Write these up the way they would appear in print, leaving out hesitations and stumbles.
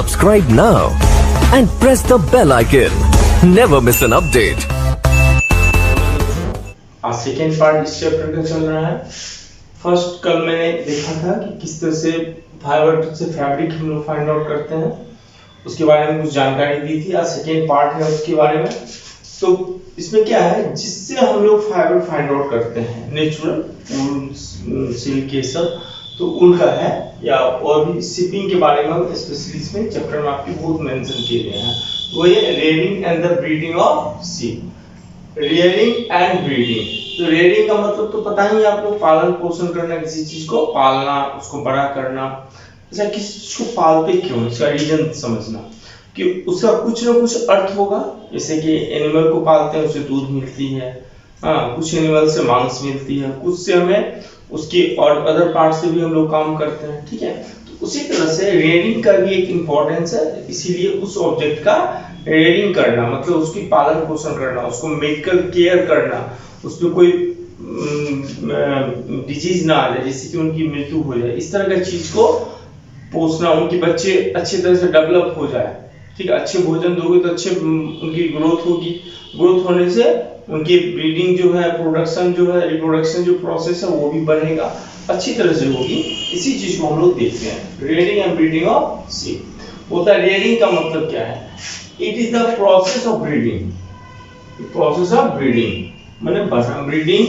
Subscribe now and press the bell icon. Never miss an update. आज second part इस chapter का चल रहा है। फर्स्ट कल मैंने देखा था कि किस तरह से फाइबर से फैब्रिक हम लोग फाइंड आउट करते हैं, उसके बारे में कुछ जानकारी दी थी। आज सेकेंड पार्ट है उसके बारे में। तो इसमें क्या है, जिससे हम लोग फाइबर फाइंड आउट करते हैं, नेचुरल ऊल, सिल्क, ये सब तो उनका है, या और भी शिपिंग के बारे में स्पेशली इसमें चैप्टर में आपके बहुत मेंशन किए गए हैं। वो ये rearing and the breeding of ship. Rearing and breeding, तो रेयरिंग का मतलब तो पता ही है आप लोग, पालन पोषण करना, किसी चीज को पालना, उसको बड़ा करना। अच्छा, किसी चीज को पालते क्यों, इसका रीजन समझना कि उसका कुछ ना कुछ अर्थ होगा। जैसे कि एनिमल को पालते हैं, उससे दूध मिलती है, हाँ, कुछ एनिमल से मांस मिलती है, कुछ से हमें उसकी और अदर पार्ट से भी हम लोग काम करते हैं, ठीक है। तो उसी तरह से रेयरिंग का भी एक इम्पोर्टेंस है, इसीलिए उस ऑब्जेक्ट का रेयरिंग करना मतलब उसकी पालन पोषण करना, उसको मेडिकल केयर करना, उसमें कोई डिजीज ना आ जाए जिससे कि उनकी मृत्यु हो जाए, इस तरह का चीज को पोषना, उनके बच्चे अच्छी तरह से डेवलप हो जाए, ठीक है। अच्छे भोजन दोगे तो अच्छे उनकी ग्रोथ होगी, ग्रोथ होने से उनकी ब्रीडिंग जो है, प्रोडक्शन जो है, रिप्रोडक्शन जो प्रोसेस है वो भी बढ़ेगा, अच्छी तरह से होगी। इसी चीज को हम लोग देखते हैं, rearing and breeding of sheep होता है। रेयरिंग का मतलब क्या है? It is the process of breeding, process of breeding माने breeding,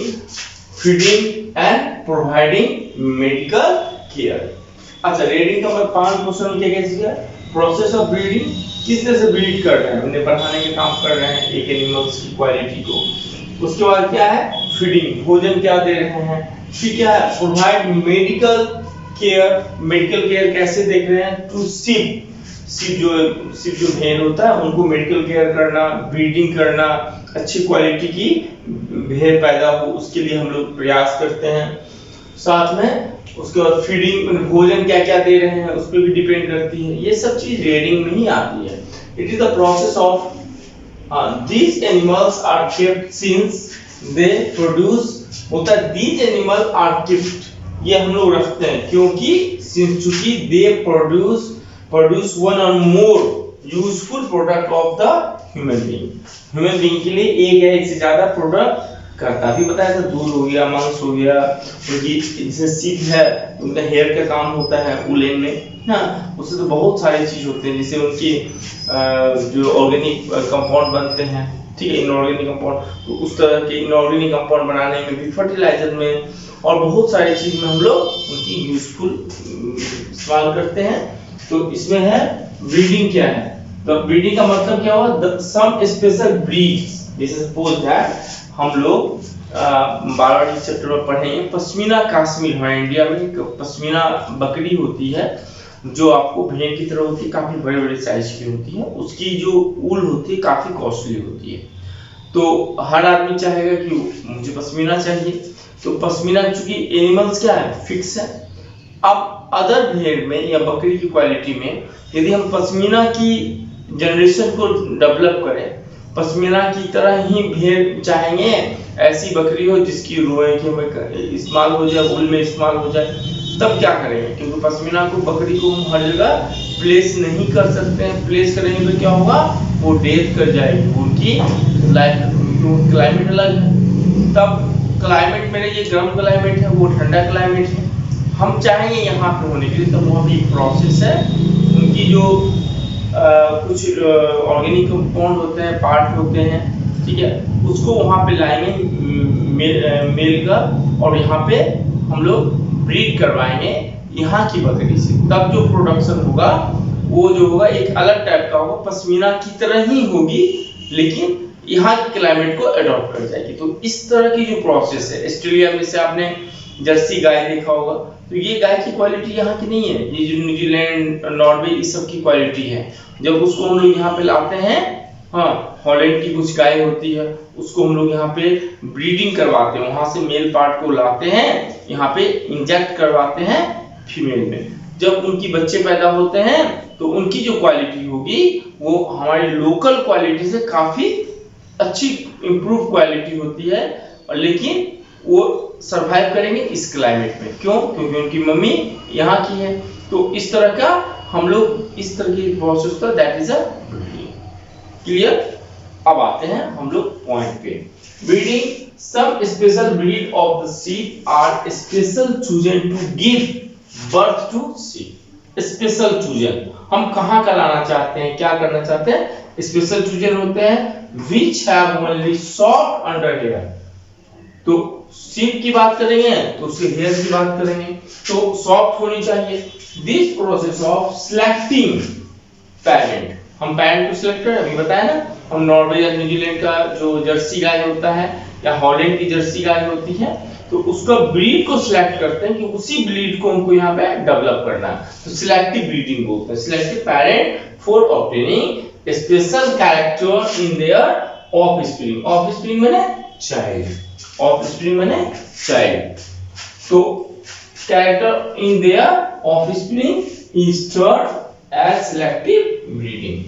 feeding and providing medical care. अच्छा, रेयरिंग का मतलब पालन पोषण क्या क्या, प्रोसेस ऑफ ब्रीडिंग, किस तरह से ब्रीड कर रहे हैं, उन्हें बढ़ाने का काम कर रहे हैं एक एनिमल्स की क्वालिटी को। उसके बाद क्या है, फीडिंग, भोजन क्या दे रहे हैं। फिर क्या है, provide medical care, medical care कैसे देख रहे हैं, टू शिप जो भेड़ होता है उनको मेडिकल केयर करना, ब्रीडिंग करना, अच्छी क्वालिटी की भेड़ पैदा हो उसके लिए हम लोग प्रयास करते हैं। साथ में उसके बाद फीडिंग, भोजन क्या क्या दे रहे हैं उस पर भी डिपेंड करती है। ये सब चीज रेयरिंग में ही आती है। It is the process of these animals are kept since they produce, होता है these animals are kept, ये हम लोग रखते हैं क्योंकि चूंकि they produce one or more useful product of the human being, human being के लिए एक या एक से ज्यादा प्रोडक्ट करता। अभी बताया था, दूध हो गया, मांस हो गया, उनकी जैसे सीप है, उनका हेयर का काम होता है उलेन में, हाँ, उससे तो बहुत सारी चीज होते हैं, जिससे उनकी जो ऑर्गेनिक कंपाउंड बनते हैं, ठीक है, इनऑर्गेनिक कंपाउंड, तो उस तरह के इनऑर्गेनिक कंपाउंड बनाने में भी, फर्टिलाइजर में और बहुत सारी चीज में हम लोग उनकी यूजफुल इस्तेमाल करते हैं। तो इसमें है ब्रीडिंग क्या है, तो ब्रीडिंग का मतलब क्या हुआ, सम स्पेशल ब्रीड्स, जैसे सपोज दैट हम लोग 12वीं चैप्टर में पढ़ेंगे पश्मीना काश्मीर, हमारे इंडिया में एक पश्मीना बकरी होती है जो आपको भेड़ की तरह होती है, काफी बड़े बड़े साइज की होती है, उसकी जो ऊल होती है काफी कॉस्टली होती है। तो हर आदमी चाहेगा कि मुझे पश्मीना चाहिए, तो पश्मीना चूंकि एनिमल्स क्या है, फिक्स है। अब अदर भेड़ में या बकरी की क्वालिटी में यदि हम पश्मीना की जनरेशन को डेवलप करें, पश्मीना की तरह ही भेड़ चाहेंगे, ऐसी बकरी हो जिसकी रोएं के इस्तेमाल हो जाए, ऊल में इस्तेमाल हो जाए, तब क्या करेंगे, क्योंकि पश्मीना को, बकरी को हम हर जगह प्लेस नहीं कर सकते हैं। प्लेस करेंगे तो क्या होगा, वो डेथ कर जाएगी, उनकी लाइफ, क्लाइमेट अलग है। तब क्लाइमेट मेरे ये गर्म क्लाइमेट है, वो ठंडा क्लाइमेट है, हम चाहेंगे यहाँ पे होने के लिए, तो वो भी प्रोसेस है। उनकी जो कुछ ऑर्गेनिक कंपाउंड होते हैं, पार्ट होते हैं, ठीक है, उसको वहां पे लाएंगे मेल का, और यहाँ पे हम लोग ब्रीड करवाएंगे यहाँ की बकरी से, तब जो प्रोडक्शन होगा वो जो होगा एक अलग टाइप का होगा, पश्मीना की तरह ही होगी, लेकिन यहाँ के क्लाइमेट को अडॉप्ट कर जाएगी। तो इस तरह की जो प्रोसेस है, ऑस्ट्रेलिया में से आपने जर्सी गाय देखा होगा, तो ये गाय की क्वालिटी यहाँ की नहीं है, ये जो न्यूजीलैंड, नॉर्वे, इस सब की क्वालिटी है। जब उसको हम लोग यहाँ पे लाते हैं, हाँ, हॉलैंड की कुछ गाय होती है, उसको हम लोग यहाँ पे ब्रीडिंग करवाते हैं, वहां से मेल पार्ट को लाते हैं, यहाँ पे इंजेक्ट करवाते हैं फीमेल में। जब उनकी बच्चे पैदा होते हैं तो उनकी जो क्वालिटी होगी वो हमारी लोकल क्वालिटी से काफी अच्छी इंप्रूव क्वालिटी होती है, और लेकिन वो सरवाइव करेंगे इस क्लाइमेट में। क्यों? क्योंकि उनकी मम्मी यहाँ की है। तो इस तरह का हम लोग इस तरह की प्रोसेस का that is a breeding. Clear? अब आते हैं हम लोग पॉइंट पे। Breeding, some special breed of the sheep are special chosen to give birth to sheep। Special chosen हम कहाँ का लाना चाहते हैं, क्या करना चाहते हैं? स्पेशल चूजन होते हैं which have only soft under hair। तो sheep की बात करेंगे तो उसके हेयर की बात करेंगे, तो सॉफ्ट होनी चाहिए। This process of selecting parent, हम पेरेंट को सिलेक्ट करें, अभी बताया ना, हम नॉर्वे या न्यूजीलैंड का जो जर्सी गाय होता है या हॉलैंड की जर्सी गाय होती है, तो उसका ब्रीड को सिलेक्ट करते हैं कि उसी ब्रीड को हमको यहाँ पे डेवलप करना है, तो सिलेक्टिव ब्रीडिंग बोलते हैं। Selective parent for obtaining special character in their offspring. Offspring माने चाइल्ड, ऑफस्प्रिंग माने चाइल्ड। तो character in their offspring is termed as selective breeding.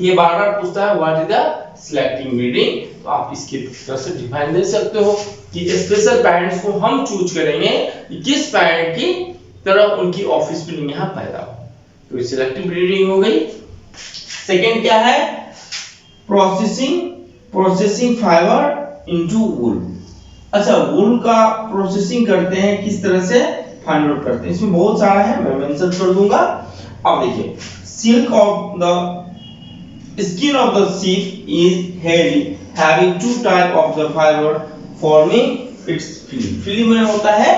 ये बार-बार पूछता है what is the selective breeding, तो आप इसकी तरह से डिफाइन दे सकते हो कि स्पेशल पेरेंट्स को हम चूज करेंगे कि किस पेरेंट की तरह उनकी ऑफस्प्रिंग यहाँ पैदा हो, तो सिलेक्टिव ब्रीडिंग हो गई। सेकंड क्या है? प्रोसेसिंग फाइबर इनटू वूल। अच्छा, वूल का प्रोसेसिंग करते हैं किस तरह से, फाइंड आउट करते हैं। इसमें बहुत सारा है, मैं मेंशन कर दूंगा। अब देखिए, silk of the skin of the sheep is hairy, having two type of the fiber forming its filly। filly में होता है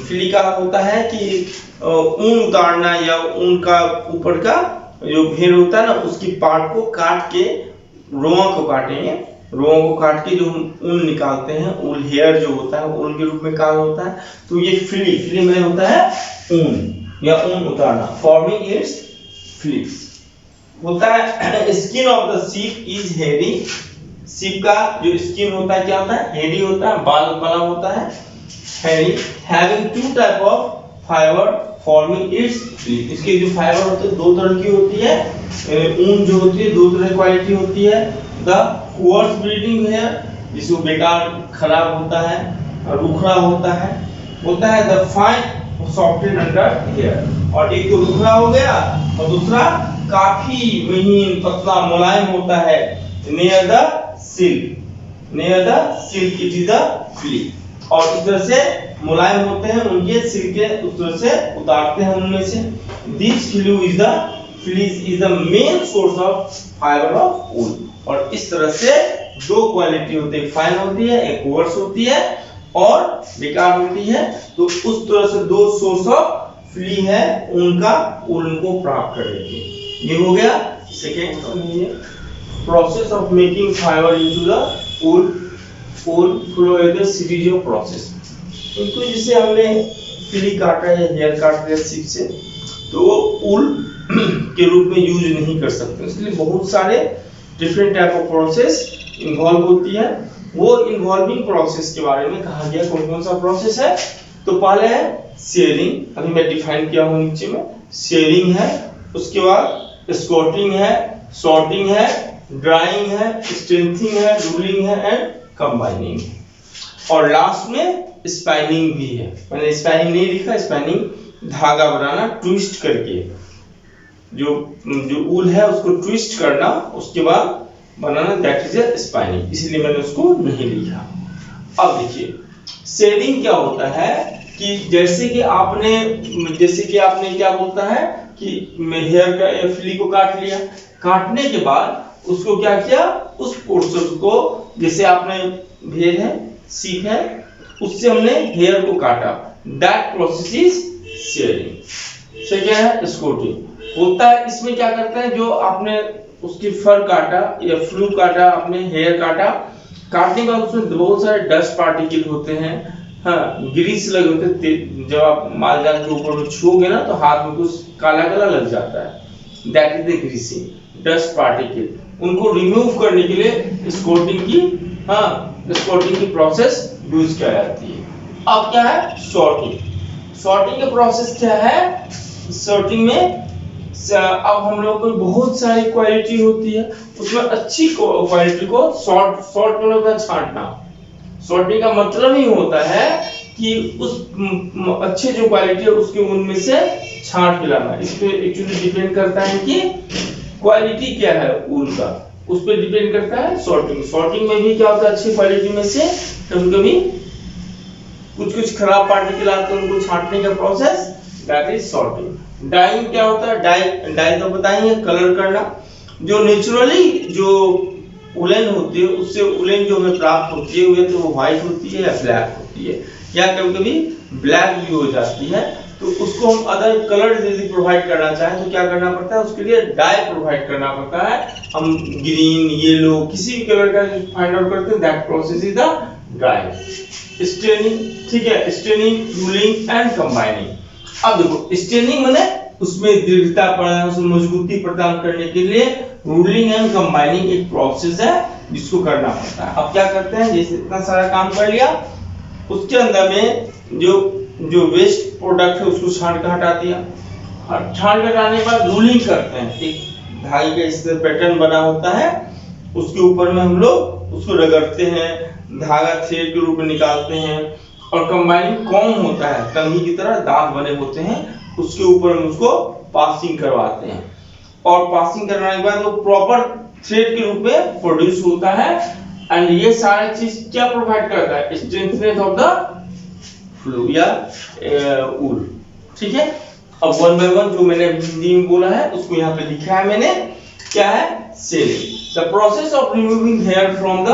filly का होता है कि ऊन उतारना या ऊन का ऊपर का जो भेड़ होता है ना, उसकी पार्ट को काट के, रोआ को काटेंगे, रोआ को काट के जो ऊन निकालते हैं, ऊन हेयर जो होता है ऊन के रूप में काम होता है, तो ये filly में होता है ऊन या ऊन उतारना, फॉर्मिंग इट्स फिलीज होता है। Skin of the sheep is हेरी। शीप का जो स्किन होता है क्या होता है? हेरी होता है, बाल बना होता है, hairy. Having two type of fibre forming its fleece. इसके जो फाइबर होते हैं दो तरह की होती है, ऊन जो होती है दो तरह की क्वालिटी होती है। द कोअर्स ब्रीडिंग है, जिसको बेकार खराब होता है, रुखरा होता है द फाइन सॉफ्टेन अंडर हेयर। और एक तो रुखरा हो गया और दूसरा काफी महीन पतला मुलायम होता है, near the silk it is the flea. और इस तरह से मुलायम होते हैं, उनके सिल्क के उस तरह से उतारते हैं उनमें से। This fleas is the main source of fibre of wool. और इस तरह से दो क्वालिटी होती है, फाइन होती है, एक कोअर्स होती है और बेकार होती है। तो उस तरह से दो सोर्स ऑफ फ्ली है उनका, उनको प्राप्त करेंगे। ये हो गया second process of making fibre into the wool flow the series of process. इनको जैसे हमने फ्ली काटा या हेयर काट लिया सीप से, तो वो वूल के रूप में यूज नहीं कर सकते, इसलिए बहुत सारे different type of process involve होती है। वो इन्वॉल्विंग प्रोसेस के बारे में कहा गया कौन कौन सा प्रोसेस है। तो पहले है शेयरिंग, अभी मैं डिफाइन किया हूं नीचे में, शेयरिंग है। उसके बाद स्कॉटिंग है, सॉर्टिंग है, ड्राइंग है, स्ट्रेंथिंग है, रूलिंग है एंड कंबाइनिंग। और लास्ट में स्पाइनिंग भी है। मैंने स्पाइनिंग नहीं लिखा, स्पाइनिंग धागा बनाना ट्विस्ट करके, जो ऊल है उसको ट्विस्ट करना, उसके बाद बनाना, दैट इज ए स्पाइनिंग, इसलिए मैंने उसको नहीं लिखा। अब देखिए शेडिंग क्या होता है कि जैसे कि आपने क्या बोलता है कि हेयर का फ्ली को काट लिया, काटने के बाद उसको क्या किया, उस पोर्शन को, जैसे आपने भेड़ है, सीप है, उससे हमने हेयर को काटा, दैट प्रोसेस इज शेयरिंग। से क्या है स्कॉटिंग होता है। इसमें क्या करते हैं, जो आपने उसकी फर काटा या फ्लू काटा, आपने हेयर काटा, काटने के बाद उसमें बहुत सारे डस्ट पार्टिकल होते हैं, हाँ, ग्रीस लगे होते हैं। जब आप मालजाल के ऊपर में छूओगे ना तो हाथ में कुछ काला काला लग जाता है, that is the greasing dust particle. उनको रिमूव करने के लिए स्कॉटिंग की प्रोसेस यूज किया जाती है। अब क्या है सॉर्टिंग का प्रोसेस क्या है। सॉर्टिंग में अब हम लोग को बहुत सारी क्वालिटी होती है, उसमें अच्छी क्वालिटी को सॉर्ट मतलब छांटना। सॉर्टिंग का मतलब ही होता है कि उस अच्छे जो क्वालिटी है उसके ऊन में से छांट के लाना। इस पे एक्चुअली डिपेंड करता है कि क्वालिटी क्या है ऊन का, उस पर डिपेंड करता है सॉर्टिंग। सॉर्टिंग में भी क्या होता है, अच्छी क्वालिटी में से कभी-कभी कुछ खराब पार्टिकल आते हैं, उनको छांटने का process, that is sorting. Dyeing क्या होता है, डाई तो बताएंगे, कलर करना। जो नेचुरली जो उलेन होती है उससे उलेन जो हमें प्राप्त होती है वो तो वो व्हाइट होती है या ब्लैक होती है, या कभी-कभी ब्लैक भी हो जाती है। तो उसको हम अदर कलर यदि प्रोवाइड करना चाहें तो क्या करना पड़ता है, उसके लिए डाई प्रोवाइड करना पड़ता है। हम ग्रीन, येलो, किसी भी कलर का फाइंड आउट करते हैं, that process is the dye. Staining, ठीक है, स्टेनिंग, रूलिंग एंड कंबाइनिंग। अब देखो स्टेनिंग माने उसमें दृढ़ता प्रदान, उसमें मजबूती प्रदान करने के लिए रूलिंग एंड कंबाइनिंग एक प्रोसेस है जिसको करना पड़ता है। अब क्या करते हैं, जैसे इतना सारा काम कर लिया, उसके अंदर में जो वेस्ट प्रोडक्ट है उसको छांट के हटा दिया। और छांट के हटाने के बाद रूलिंग करते हैं, एक धागे का इस पैटर्न बना होता है, उसके ऊपर में हम लोग उसको रगड़ते हैं, धागा थ्रेड के रूप में निकालते हैं। और कंबाइनिंग कॉम होता है, कंघी की तरह दांत बने होते हैं, उसके ऊपर हम उसको पासिंग करवाते हैं। और पासिंग करवाने के बाद वो प्रॉपर थ्रेड के रूप में प्रोड्यूस होता है। एंड ये सारी चीज क्या प्रोवाइड करता है, स्ट्रेंथनेस ऑफ द फ्लू या ऊल, ठीक है। अब वन बाय वन जो मैंने हिंदी में बोला है उसको यहाँ पे लिखा है मैंने, क्या है, shearing, the process of removing hair from the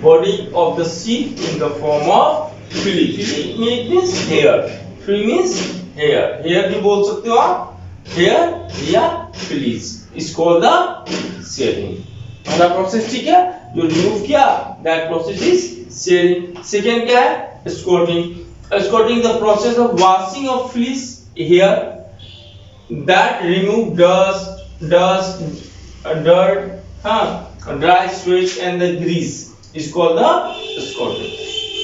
body of the sheep in the form of fleece. Fleece means hair, fleece means hair, hair भी बोल सकते हो आप, हेयर या fleece, is called the shearing. पहला प्रोसेस, ठीक है, जो रिमूव किया, that process is shearing. Second क्या है, स्कॉटिंग। Escorting, the process of washing of fleece hair that remove dust, dirt, dry sweat and the grease is called the escorting.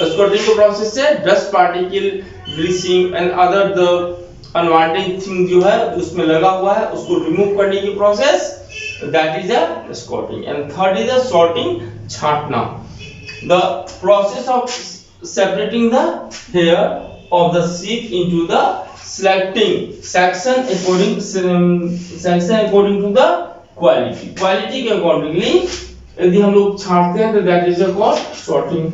Escorting का process है dust particle, greasing and other the unwanted thing जो है उसमें लगा हुआ है उसको remove करने की process, that is a escorting. And third is the sorting, छांटना, the process of separating the hair of the sheep into the selecting section according to the quality के accordingly यदि हम लोग छांटते हैं तो that is called sorting.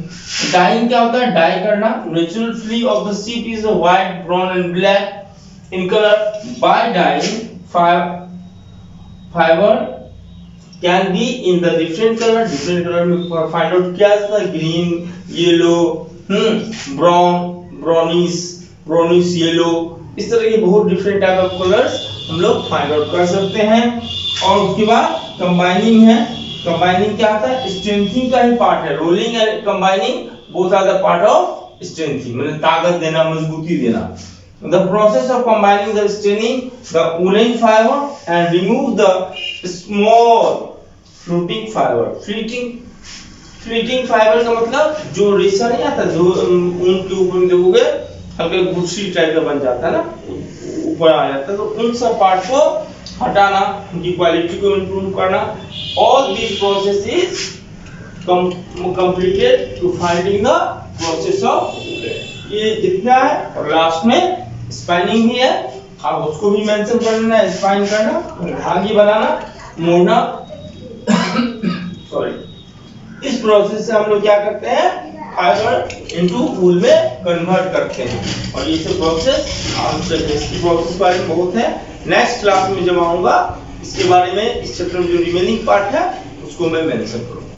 Dyeing क्या होता है, डाई करना। Natural flea of the sheep is white, brown and black in color. By dyeing, fiber can be in the different color में find out किया जाता है, green, yellow, ब्राउनिश येलो, इस तरह के बहुत डिफरेंट टाइप ऑफ कलर्स हम लोग फाइंड आउट कर सकते हैं। और उसके बाद कंबाइनिंग है। कंबाइनिंग क्या होता है, स्ट्रेंथिंग का ही पार्ट है। Rolling and combining both are the part of strengthening, मतलब ताकत देना, मजबूती देना। The process of combining the staining the woolen fiber and remove the small floating fiber. Fleeting fibre का मतलब जो रेशा नहीं आता, जो ऊन के ऊपर में देखोगे हल्का गुच्छी टाइप का बन जाता है ना, ऊपर आ जाता है, तो उन सब पार्ट को हटाना, उनकी क्वालिटी को इंप्रूव करना। All this process is completed to finding the process of ये जितना है। और लास्ट में स्पाइनिंग भी है, आप उसको भी मेंशन करना है, स्पाइन करना, धागे बनाना, मोड़ना सॉरी। इस प्रोसेस से हम लोग क्या करते हैं, फाइबर इनटू वूल में कन्वर्ट करते हैं। और ये सब प्रोसेस इसकी प्रोसेस बारे में बहुत है, नेक्स्ट क्लास में जब आऊंगा इसके बारे में, इस चैप्टर में जो रिमेनिंग पार्ट है उसको मैं मेंशन करूंगा।